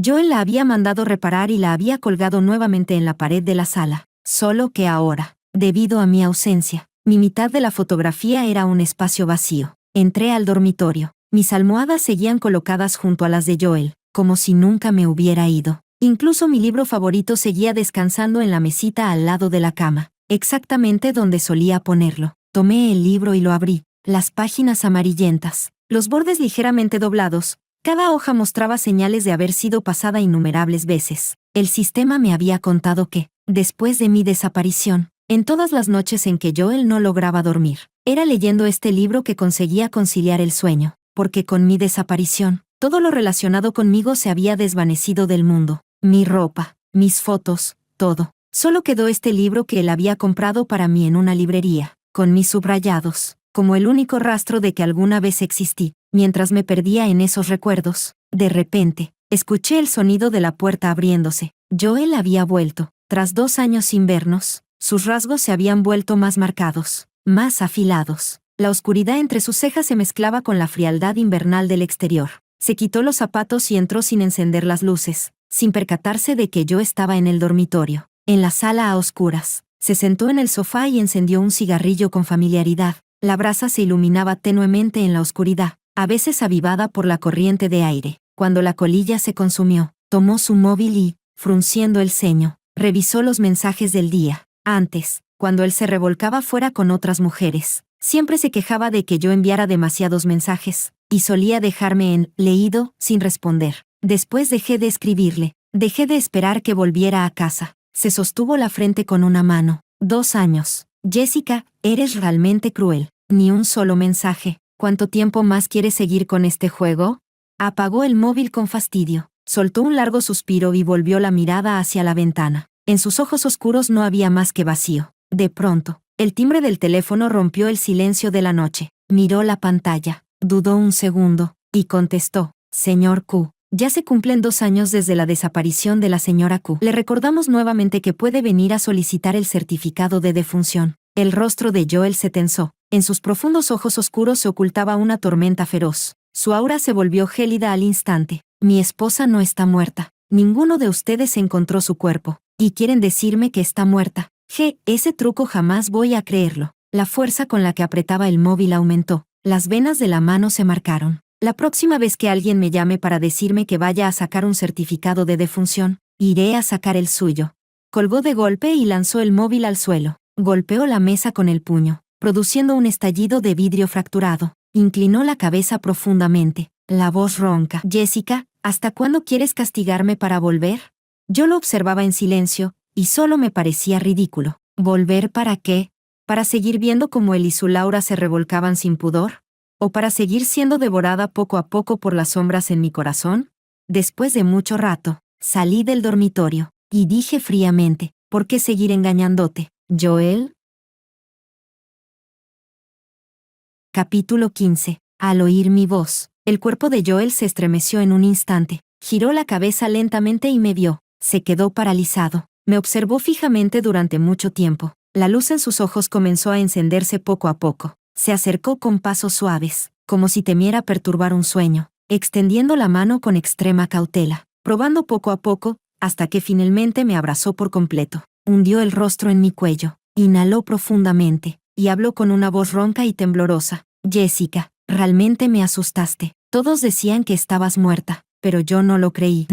[SPEAKER 1] Joel la había mandado reparar y la había colgado nuevamente en la pared de la sala, solo que ahora, debido a mi ausencia, mi mitad de la fotografía era un espacio vacío. Entré al dormitorio. Mis almohadas seguían colocadas junto a las de Joel, como si nunca me hubiera ido. Incluso mi libro favorito seguía descansando en la mesita al lado de la cama, exactamente donde solía ponerlo. Tomé el libro y lo abrí. Las páginas amarillentas, los bordes ligeramente doblados, cada hoja mostraba señales de haber sido pasada innumerables veces. El sistema me había contado que, después de mi desaparición, en todas las noches en que Joel no lograba dormir, era leyendo este libro que conseguía conciliar el sueño, porque con mi desaparición, todo lo relacionado conmigo se había desvanecido del mundo. Mi ropa, mis fotos, todo. Solo quedó este libro que él había comprado para mí en una librería, con mis subrayados, como el único rastro de que alguna vez existí. Mientras me perdía en esos recuerdos, de repente, escuché el sonido de la puerta abriéndose. Joel había vuelto. Tras 2 años sin vernos, sus rasgos se habían vuelto más marcados, más afilados. La oscuridad entre sus cejas se mezclaba con la frialdad invernal del exterior. Se quitó los zapatos y entró sin encender las luces, sin percatarse de que yo estaba en el dormitorio. En la sala a oscuras, se sentó en el sofá y encendió un cigarrillo con familiaridad. La brasa se iluminaba tenuemente en la oscuridad, a veces avivada por la corriente de aire. Cuando la colilla se consumió, tomó su móvil y, frunciendo el ceño, revisó los mensajes del día. Antes, cuando él se revolcaba fuera con otras mujeres, siempre se quejaba de que yo enviara demasiados mensajes, y solía dejarme en leído, sin responder. Después dejé de escribirle, dejé de esperar que volviera a casa. Se sostuvo la frente con una mano. 2 años. Jessica, eres realmente cruel. Ni un solo mensaje. ¿Cuánto tiempo más quieres seguir con este juego? Apagó el móvil con fastidio. Soltó un largo suspiro y volvió la mirada hacia la ventana. En sus ojos oscuros no había más que vacío. De pronto, el timbre del teléfono rompió el silencio de la noche. Miró la pantalla, dudó un segundo, y contestó: Señor Q. Ya se cumplen 2 años desde la desaparición de la señora Q. Le recordamos nuevamente que puede venir a solicitar el certificado de defunción. El rostro de Joel se tensó. En sus profundos ojos oscuros se ocultaba una tormenta feroz. Su aura se volvió gélida al instante. Mi esposa no está muerta. Ninguno de ustedes encontró su cuerpo. ¿Y quieren decirme que está muerta? Ese truco jamás voy a creerlo. La fuerza con la que apretaba el móvil aumentó. Las venas de la mano se marcaron. La próxima vez que alguien me llame para decirme que vaya a sacar un certificado de defunción, iré a sacar el suyo. Colgó de golpe y lanzó el móvil al suelo. Golpeó la mesa con el puño, produciendo un estallido de vidrio fracturado. Inclinó la cabeza profundamente. La voz ronca. Jessica, ¿hasta cuándo quieres castigarme para volver? Yo lo observaba en silencio, y solo me parecía ridículo. ¿Volver para qué? ¿Para seguir viendo cómo él y su Laura se revolcaban sin pudor? ¿O para seguir siendo devorada poco a poco por las sombras en mi corazón? Después de mucho rato, salí del dormitorio, y dije fríamente: ¿por qué seguir engañándote, Joel? Capítulo 15. Al oír mi voz, el cuerpo de Joel se estremeció en un instante, giró la cabeza lentamente y me vio. Se quedó paralizado. Me observó fijamente durante mucho tiempo. La luz en sus ojos comenzó a encenderse poco a poco. Se acercó con pasos suaves, como si temiera perturbar un sueño, extendiendo la mano con extrema cautela, probando poco a poco, hasta que finalmente me abrazó por completo. Hundió el rostro en mi cuello, inhaló profundamente, y habló con una voz ronca y temblorosa: Jessica, realmente me asustaste. Todos decían que estabas muerta, pero yo no lo creí.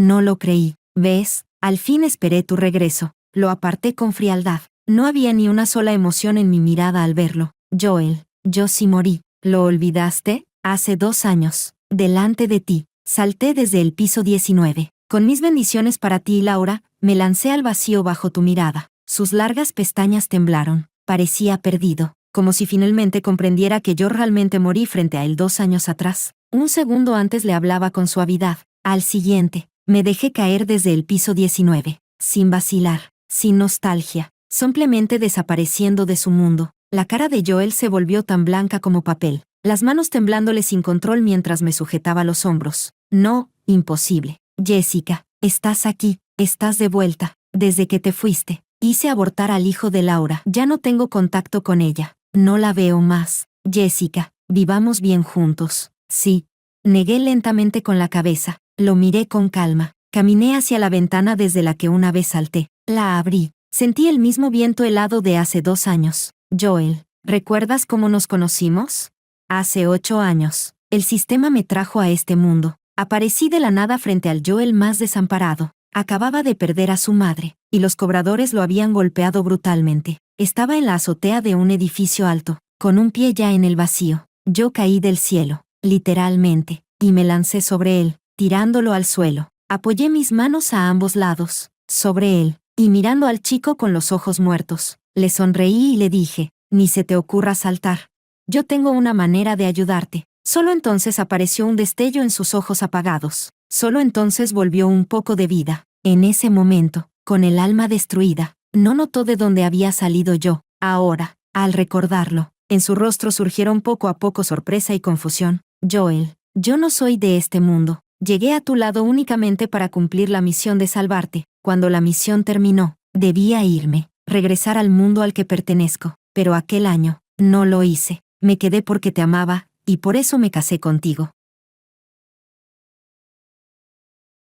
[SPEAKER 1] ¿Ves? Al fin esperé tu regreso. Lo aparté con frialdad. No había ni una sola emoción en mi mirada al verlo. Joel, yo sí morí. ¿Lo olvidaste? Hace 2 años, delante de ti, salté desde el piso 19. Con mis bendiciones para ti y Laura, me lancé al vacío bajo tu mirada. Sus largas pestañas temblaron. Parecía perdido, como si finalmente comprendiera que yo realmente morí frente a él 2 años atrás. Un segundo antes le hablaba con suavidad. Al siguiente, me dejé caer desde el piso 19, sin vacilar, sin nostalgia, simplemente desapareciendo de su mundo. La cara de Joel se volvió tan blanca como papel, las manos temblándole sin control mientras me sujetaba los hombros. No, imposible. Jessica, estás aquí, estás de vuelta. Desde que te fuiste, hice abortar al hijo de Laura. Ya no tengo contacto con ella. No la veo más. Jessica, vivamos bien juntos. Sí. Negué lentamente con la cabeza. Lo miré con calma. Caminé hacia la ventana desde la que una vez salté. La abrí. Sentí el mismo viento helado de hace 2 años. Joel, ¿recuerdas cómo nos conocimos? Hace 8 años. El sistema me trajo a este mundo. Aparecí de la nada frente al Joel más desamparado. Acababa de perder a su madre, y los cobradores lo habían golpeado brutalmente. Estaba en la azotea de un edificio alto, con un pie ya en el vacío. Yo caí del cielo, literalmente, y me lancé sobre él, tirándolo al suelo. Apoyé mis manos a ambos lados, sobre él, y mirando al chico con los ojos muertos, le sonreí y le dije, ni se te ocurra saltar. Yo tengo una manera de ayudarte. Solo entonces apareció un destello en sus ojos apagados. Solo entonces volvió un poco de vida. En ese momento, con el alma destruida, no notó de dónde había salido yo. Ahora, al recordarlo, en su rostro surgieron poco a poco sorpresa y confusión. Joel, yo no soy de este mundo. Llegué a tu lado únicamente para cumplir la misión de salvarte. Cuando la misión terminó, debía irme, regresar al mundo al que pertenezco. Pero aquel año, no lo hice. Me quedé porque te amaba, y por eso me casé contigo.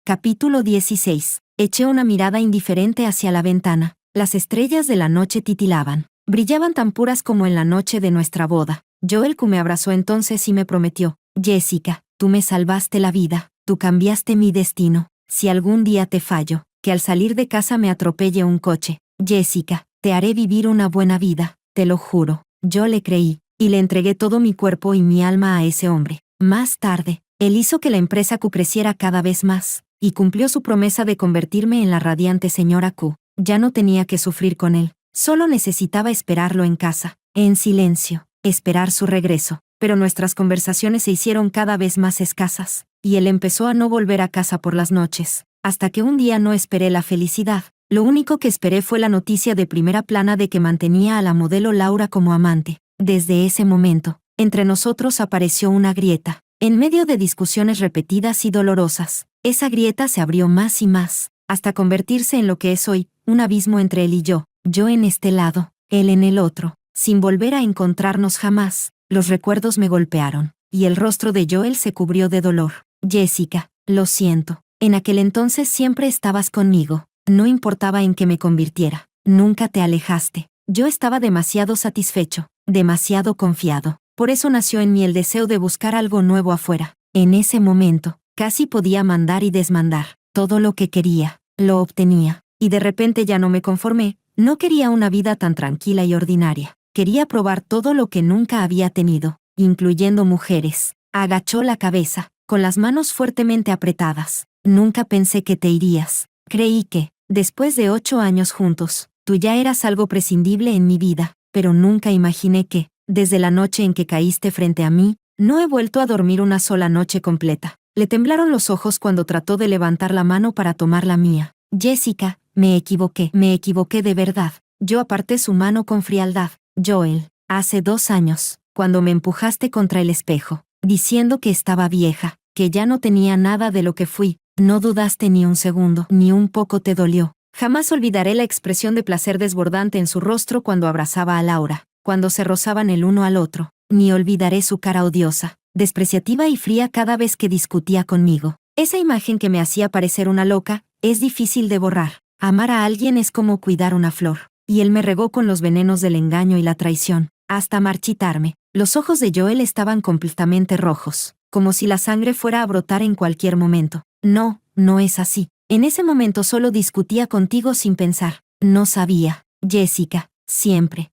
[SPEAKER 1] Capítulo 16. Eché una mirada indiferente hacia la ventana. Las estrellas de la noche titilaban. Brillaban tan puras como en la noche de nuestra boda. Joel me abrazó entonces y me prometió, Jessica, tú me salvaste la vida, tú cambiaste mi destino. Si algún día te fallo, que al salir de casa me atropelle un coche. Jessica, te haré vivir una buena vida, te lo juro. Yo le creí, y le entregué todo mi cuerpo y mi alma a ese hombre. Más tarde, él hizo que la empresa Q creciera cada vez más, y cumplió su promesa de convertirme en la radiante señora Q. Ya no tenía que sufrir con él, solo necesitaba esperarlo en casa, en silencio, esperar su regreso. Pero nuestras conversaciones se hicieron cada vez más escasas, y él empezó a no volver a casa por las noches, hasta que un día no esperé la felicidad. Lo único que esperé fue la noticia de primera plana de que mantenía a la modelo Laura como amante. Desde ese momento, entre nosotros apareció una grieta. En medio de discusiones repetidas y dolorosas, esa grieta se abrió más y más, hasta convertirse en lo que es hoy, un abismo entre él y yo en este lado, él en el otro, sin volver a encontrarnos jamás. Los recuerdos me golpearon, y el rostro de Joel se cubrió de dolor. Jessica, lo siento, en aquel entonces siempre estabas conmigo, no importaba en qué me convirtiera, nunca te alejaste. Yo estaba demasiado satisfecho, demasiado confiado. Por eso nació en mí el deseo de buscar algo nuevo afuera. En ese momento, casi podía mandar y desmandar. Todo lo que quería, lo obtenía. Y de repente ya no me conformé. No quería una vida tan tranquila y ordinaria. Quería probar todo lo que nunca había tenido, incluyendo mujeres. Agachó la cabeza, con las manos fuertemente apretadas. Nunca pensé que te irías. Creí que, después de 8 años juntos, tú ya eras algo prescindible en mi vida. Pero nunca imaginé que, desde la noche en que caíste frente a mí, no he vuelto a dormir una sola noche completa. Le temblaron los ojos cuando trató de levantar la mano para tomar la mía. Jessica, me equivoqué de verdad. Yo aparté su mano con frialdad. Joel, hace 2 años, cuando me empujaste contra el espejo, diciendo que estaba vieja, que ya no tenía nada de lo que fui, no dudaste ni un segundo, ni un poco te dolió. Jamás olvidaré la expresión de placer desbordante en su rostro cuando abrazaba a Laura, cuando se rozaban el uno al otro, ni olvidaré su cara odiosa, despreciativa y fría cada vez que discutía conmigo. Esa imagen que me hacía parecer una loca, es difícil de borrar. Amar a alguien es como cuidar una flor, y él me regó con los venenos del engaño y la traición, hasta marchitarme. Los ojos de Joel estaban completamente rojos, como si la sangre fuera a brotar en cualquier momento. No, no es así. En ese momento solo discutía contigo sin pensar. No sabía. Jessica, siempre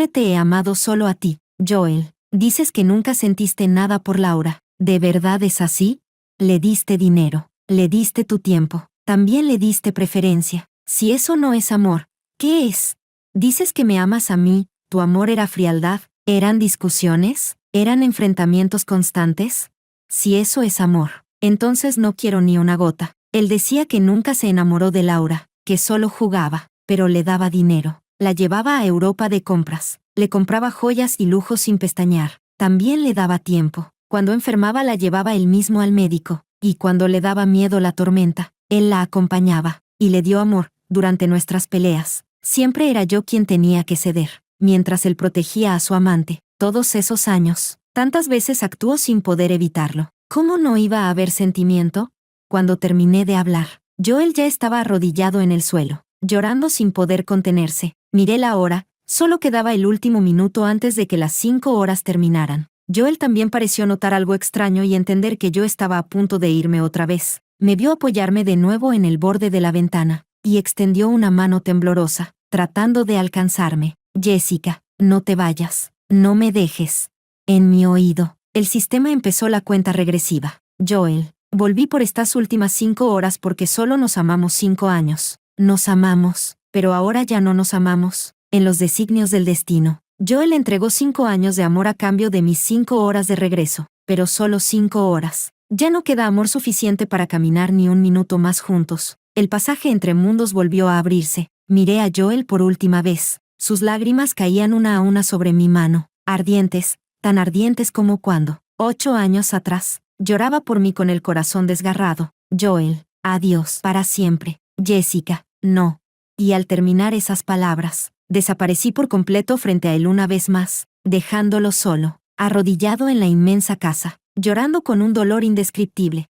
[SPEAKER 1] te he amado solo a ti. Joel, dices que nunca sentiste nada por Laura. ¿De verdad es así? Le diste dinero, le diste tu tiempo, también le diste preferencia. Si eso no es amor, ¿qué es? Dices que me amas a mí, ¿tu amor era frialdad? ¿Eran discusiones? ¿Eran enfrentamientos constantes? Si eso es amor, entonces no quiero ni una gota. Él decía que nunca se enamoró de Laura, que solo jugaba, pero le daba dinero. La llevaba a Europa de compras, le compraba joyas y lujos sin pestañear. También le daba tiempo. Cuando enfermaba la llevaba él mismo al médico, y cuando le daba miedo la tormenta, él la acompañaba, y le dio amor, durante nuestras peleas. Siempre era yo quien tenía que ceder, mientras él protegía a su amante. Todos esos años, tantas veces actuó sin poder evitarlo. ¿Cómo no iba a haber sentimiento? Cuando terminé de hablar, Joel ya estaba arrodillado en el suelo, llorando sin poder contenerse. Miré la hora, solo quedaba el último minuto antes de que las 5 horas terminaran. Joel también pareció notar algo extraño y entender que yo estaba a punto de irme otra vez. Me vio apoyarme de nuevo en el borde de la ventana, y extendió una mano temblorosa, tratando de alcanzarme. Jessica, no te vayas, no me dejes. En mi oído, el sistema empezó la cuenta regresiva. Joel, volví por estas últimas 5 horas porque solo nos amamos 5 años. Nos amamos, pero ahora ya no nos amamos. En los designios del destino, Joel entregó 5 años de amor a cambio de mis 5 horas de regreso, pero solo 5 horas. Ya no queda amor suficiente para caminar ni un minuto más juntos. El pasaje entre mundos volvió a abrirse. Miré a Joel por última vez. Sus lágrimas caían una a una sobre mi mano, ardientes, tan ardientes como cuando, 8 años atrás, lloraba por mí con el corazón desgarrado. Joel, adiós para siempre. Jessica, no. Y al terminar esas palabras, desaparecí por completo frente a él una vez más, dejándolo solo, arrodillado en la inmensa casa, llorando con un dolor indescriptible.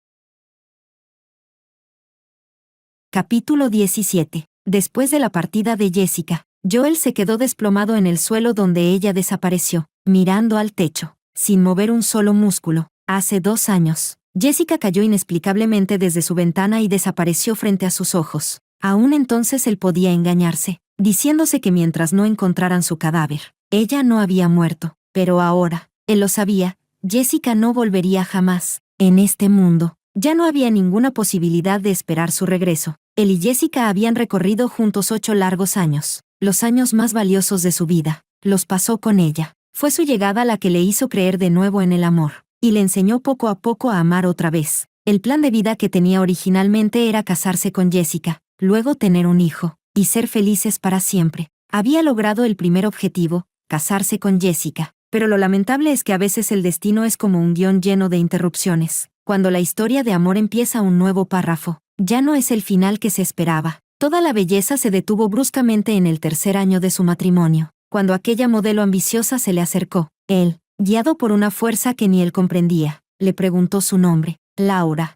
[SPEAKER 1] Capítulo 17. Después de la partida de Jessica, Joel se quedó desplomado en el suelo donde ella desapareció, mirando al techo, sin mover un solo músculo. Hace 2 años, Jessica cayó inexplicablemente desde su ventana y desapareció frente a sus ojos. Aún entonces él podía engañarse, diciéndose que mientras no encontraran su cadáver, ella no había muerto. Pero ahora, él lo sabía, Jessica no volvería jamás. En este mundo, ya no había ninguna posibilidad de esperar su regreso. Él y Jessica habían recorrido juntos 8 largos años, los años más valiosos de su vida. Los pasó con ella. Fue su llegada la que le hizo creer de nuevo en el amor, y le enseñó poco a poco a amar otra vez. El plan de vida que tenía originalmente era casarse con Jessica, luego tener un hijo, y ser felices para siempre. Había logrado el primer objetivo, casarse con Jessica, pero lo lamentable es que a veces el destino es como un guión lleno de interrupciones. Cuando la historia de amor empieza un nuevo párrafo, ya no es el final que se esperaba. Toda la belleza se detuvo bruscamente en el 3er año de su matrimonio, cuando aquella modelo ambiciosa se le acercó. Él, guiado por una fuerza que ni él comprendía, le preguntó su nombre. Laura,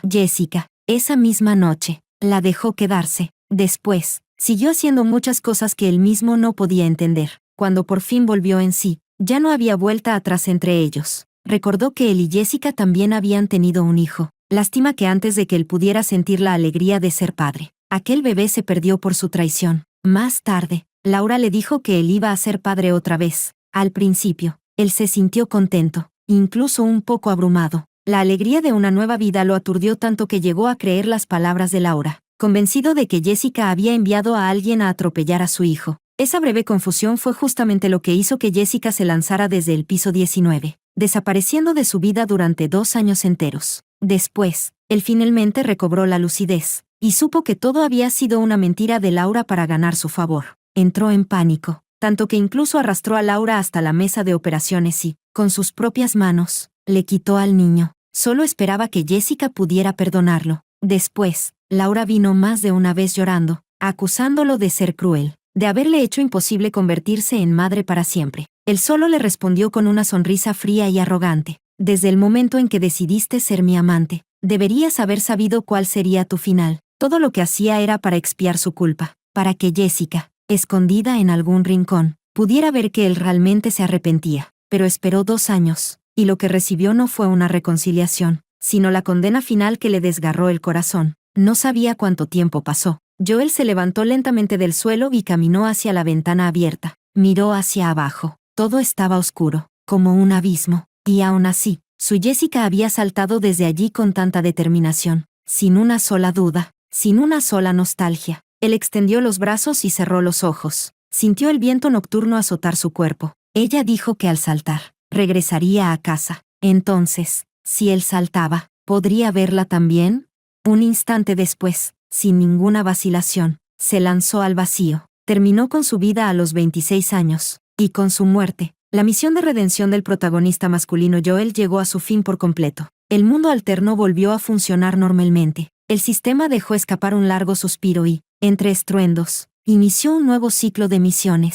[SPEAKER 1] Jessica. Esa misma noche, la dejó quedarse. Después, siguió haciendo muchas cosas que él mismo no podía entender. Cuando por fin volvió en sí, ya no había vuelta atrás entre ellos. Recordó que él y Jessica también habían tenido un hijo. Lástima que antes de que él pudiera sentir la alegría de ser padre, aquel bebé se perdió por su traición. Más tarde, Laura le dijo que él iba a ser padre otra vez. Al principio, él se sintió contento, incluso un poco abrumado. La alegría de una nueva vida lo aturdió tanto que llegó a creer las palabras de Laura, convencido de que Jessica había enviado a alguien a atropellar a su hijo. Esa breve confusión fue justamente lo que hizo que Jessica se lanzara desde el piso 19, desapareciendo de su vida durante 2 años enteros. Después, él finalmente recobró la lucidez, y supo que todo había sido una mentira de Laura para ganar su favor. Entró en pánico, tanto que incluso arrastró a Laura hasta la mesa de operaciones y, con sus propias manos, le quitó al niño. Solo esperaba que Jessica pudiera perdonarlo. Después, Laura vino más de una vez llorando, acusándolo de ser cruel, de haberle hecho imposible convertirse en madre para siempre. Él solo le respondió con una sonrisa fría y arrogante. Desde el momento en que decidiste ser mi amante, deberías haber sabido cuál sería tu final. Todo lo que hacía era para expiar su culpa, para que Jessica, escondida en algún rincón, pudiera ver que él realmente se arrepentía. Pero esperó 2 años, y lo que recibió no fue una reconciliación, sino la condena final que le desgarró el corazón. No sabía cuánto tiempo pasó. Joel se levantó lentamente del suelo y caminó hacia la ventana abierta. Miró hacia abajo. Todo estaba oscuro, como un abismo. Y aún así, su Jessica había saltado desde allí con tanta determinación, sin una sola duda, sin una sola nostalgia. Él extendió los brazos y cerró los ojos. Sintió el viento nocturno azotar su cuerpo. Ella dijo que al saltar, regresaría a casa. Entonces, si él saltaba, ¿podría verla también? Un instante después, sin ninguna vacilación, se lanzó al vacío. Terminó con su vida a los 26 años, y con su muerte, la misión de redención del protagonista masculino Joel llegó a su fin por completo. El mundo alterno volvió a funcionar normalmente. El sistema dejó escapar un largo suspiro y, entre estruendos, inició un nuevo ciclo de misiones.